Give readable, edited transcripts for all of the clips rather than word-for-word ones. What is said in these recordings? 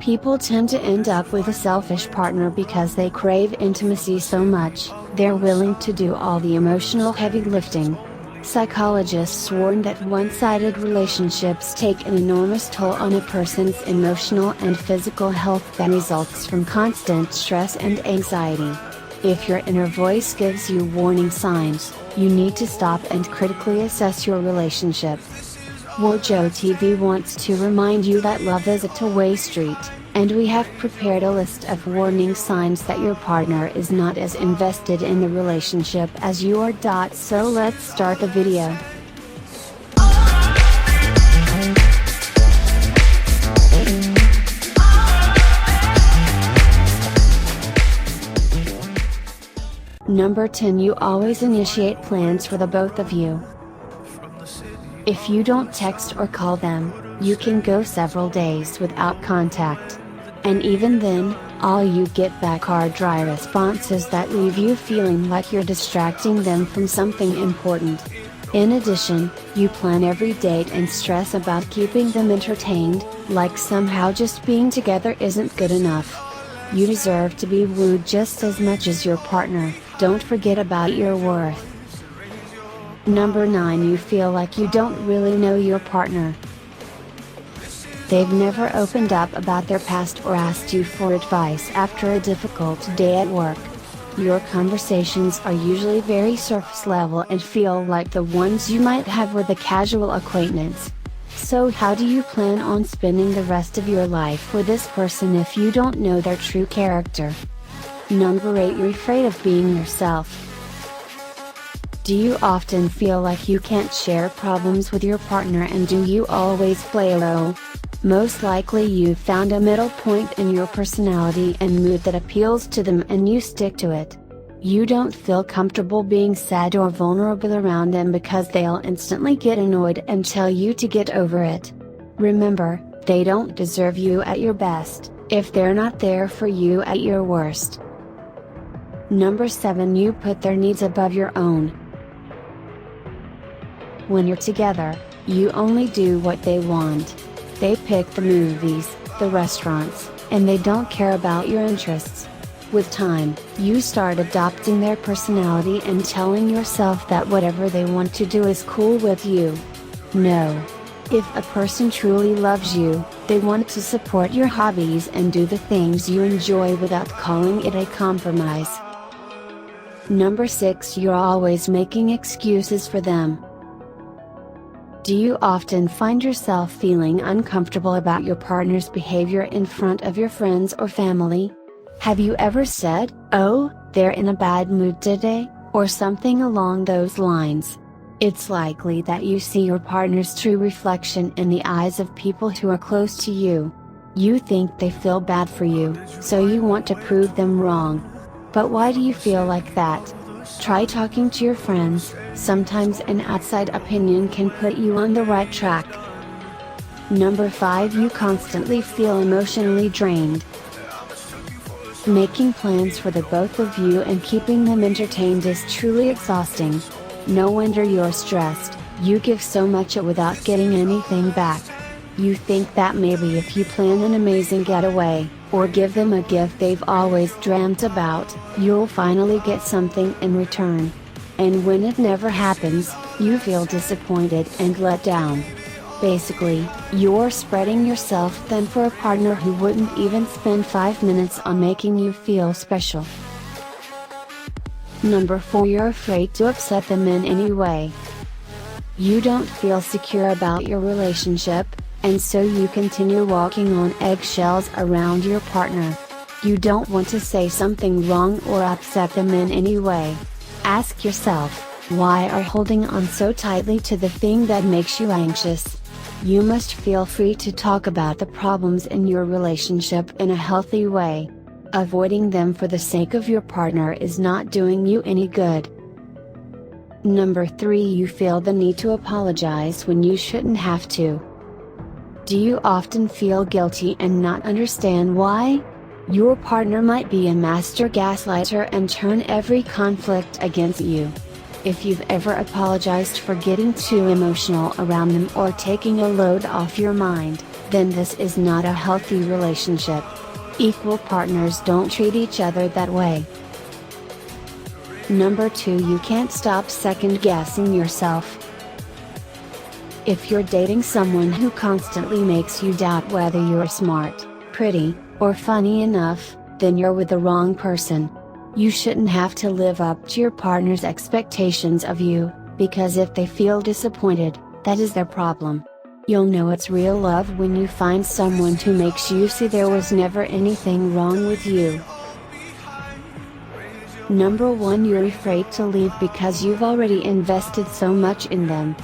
People tend to end up with a selfish partner because they crave intimacy so much, they're willing to do all the emotional heavy lifting. Psychologists warn that one-sided relationships take an enormous toll on a person's emotional and physical health that results from constant stress and anxiety. If your inner voice gives you warning signs, you need to stop and critically assess your relationship. Wojo TV wants to remind you that love is a two-way street, and we have prepared a list of warning signs that your partner is not as invested in the relationship as you are. So let's start the video. Number 10. You always initiate plans for the both of you. If you don't text or call them, you can go several days without contact. And even then, all you get back are dry responses that leave you feeling like you're distracting them from something important. In addition, you plan every date and stress about keeping them entertained, like somehow just being together isn't good enough. You deserve to be wooed just as much as your partner. Don't forget about your worth. Number 9. You feel like you don't really know your partner. They've never opened up about their past or asked you for advice after a difficult day at work. Your conversations are usually very surface level and feel like the ones you might have with a casual acquaintance. So how do you plan on spending the rest of your life with this person if you don't know their true character? Number 8. You're afraid of being yourself. Do you often feel like you can't share problems with your partner, and do you always play a role? Most likely you've found a middle point in your personality and mood that appeals to them and you stick to it. You don't feel comfortable being sad or vulnerable around them because they'll instantly get annoyed and tell you to get over it. Remember, they don't deserve you at your best, if they're not there for you at your worst. Number 7. You put their needs above your own. When you're together, you only do what they want. They pick the movies, the restaurants, and they don't care about your interests. With time, you start adopting their personality and telling yourself that whatever they want to do is cool with you. No. If a person truly loves you, they want to support your hobbies and do the things you enjoy without calling it a compromise. Number 6. You're always making excuses for them. Do you often find yourself feeling uncomfortable about your partner's behavior in front of your friends or family? Have you ever said, "Oh, they're in a bad mood today," or something along those lines? It's likely that you see your partner's true reflection in the eyes of people who are close to you. You think they feel bad for you, so you want to prove them wrong. But why do you feel like that? Try talking to your friends. Sometimes an outside opinion can put you on the right track. Number 5. You constantly feel emotionally drained. Making plans for the both of you and keeping them entertained is truly exhausting. No wonder you're stressed. You give so much without getting anything back. You think that maybe if you plan an amazing getaway, or give them a gift they've always dreamt about, you'll finally get something in return. And when it never happens, you feel disappointed and let down. Basically, you're spreading yourself thin for a partner who wouldn't even spend 5 minutes on making you feel special. Number 4. You're afraid to upset them in any way. You don't feel secure about your relationship, and so you continue walking on eggshells around your partner. You don't want to say something wrong or upset them in any way. Ask yourself, why are you holding on so tightly to the thing that makes you anxious? You must feel free to talk about the problems in your relationship in a healthy way. Avoiding them for the sake of your partner is not doing you any good. Number 3. You feel the need to apologize when you shouldn't have to. Do you often feel guilty and not understand why? Your partner might be a master gaslighter and turn every conflict against you. If you've ever apologized for getting too emotional around them or taking a load off your mind, then this is not a healthy relationship. Equal partners don't treat each other that way. Number 2, you can't stop second guessing yourself. If you're dating someone who constantly makes you doubt whether you're smart, pretty, or funny enough, then you're with the wrong person. You shouldn't have to live up to your partner's expectations of you, because if they feel disappointed, that is their problem. You'll know it's real love when you find someone who makes you see there was never anything wrong with you. Number 1, you're afraid to leave because you've already invested so much in them.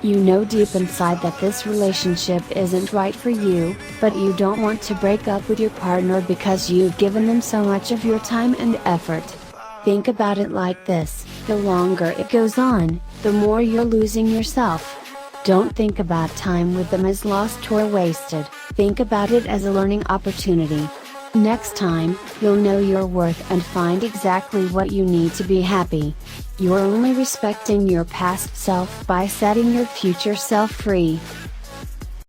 You know deep inside that this relationship isn't right for you, but you don't want to break up with your partner because you've given them so much of your time and effort. Think about it like this: the longer it goes on, the more you're losing yourself. Don't think about time with them as lost or wasted, think about it as a learning opportunity. Next time, you'll know your worth and find exactly what you need to be happy. You're only respecting your past self by setting your future self free.